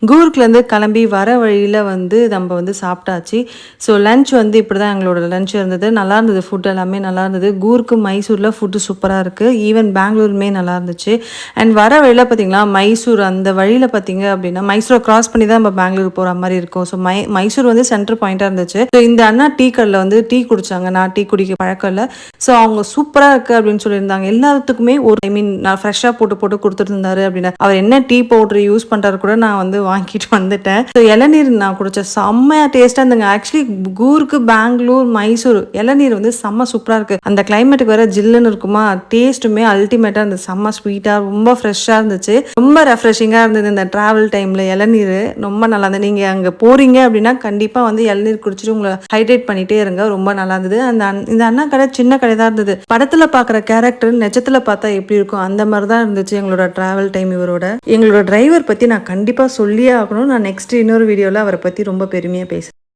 கூர்க்லேருந்து கிளம்பி வர வழியில வந்து நம்ம வந்து சாப்பிட்டாச்சு. ஸோ லஞ்ச் வந்து இப்படி தான் எங்களோட லஞ்ச் இருந்தது. நல்லா இருந்தது. ஃபுட் எல்லாமே நல்லா இருந்தது. கூர்க்கு, மைசூர்ல ஃபுட்டு சூப்பரா இருக்கு. ஈவன் பெங்களூருமே நல்லா இருந்துச்சு. அண்ட் வர வழியில பார்த்தீங்கன்னா, மைசூர் அந்த வழியில பார்த்தீங்க அப்படின்னா, மைசூரை கிராஸ் பண்ணி தான் நம்ம பெங்களூர் போற மாரி இருக்கும். ஸோ மைசூர் வந்து சென்டர் பாயிண்ட்டா இருந்துச்சு. ஸோ இந்த அண்ணா டீ கடையில வந்து டீ குடிச்சாங்க. நான் டீ குடிக்க பழக்கம் இல்ல. ஸோ அவங்க சூப்பரா இருக்கு அப்படின்னு சொல்லியிருந்தாங்க. எல்லாத்துக்குமே ஒரு நான் ஃப்ரெஷ்ஷா போட்டு போட்டு குடுத்துட்டுருந்தாரு அப்படின்னு. அவர் என்ன டீ பவுடர் யூஸ் பண்றாரு கூட நான் வந்து வாங்கிட்டு வந்துட்டேன். ஸோ இளநீர் நான் குடிச்சேன். செம்மையா டேஸ்ட்டா இருந்துங்க. ஆக்சுவலி கூர்க்கு, பெங்களூர், மைசூர் இளநீர் வந்து செம்ம சூப்பரா இருக்கு. அந்த கிளைமேட்டுக்கு வேற ஜில்லுன்னு இருக்குமா, டேஸ்ட்டுமே அல்டிமேட்டா இருந்தது. செம்ம ஸ்வீட்டா ரொம்ப ஃப்ரெஷ்ஷா இருந்துச்சு. ரொம்ப ரெஃப்ரெஷிங்கா இருந்தது இந்த டிராவல் டைம்ல இளநீர் ரொம்ப நல்லா இருந்தது. நீங்க அங்க போறீங்க அப்படின்னா கண்டிப்பா வந்து இளநீர் குடிச்சிட்டு உங்களை ஹைட்ரேட் பண்ணிட்டே இருங்க. ரொம்ப நல்லா இருந்தது. இந்த அண்ணா கடை சின்ன கடை தான் இருந்தது. படத்துல பாக்குற கேரக்டர் நிஜத்துல பார்த்தா எப்படி இருக்கும் அந்த மாதிரி தான் இருந்துச்சு எங்களோட டிராவல் டைம் இவரோட. எங்களோட டிரைவர் பத்தி நான் கண்டிப்பா சொல்லியே ஆகணும். நான் நெக்ஸ்ட் இன்னொரு வீடியோல அவரை பத்தி ரொம்ப பெருமையா பேசுறேன்.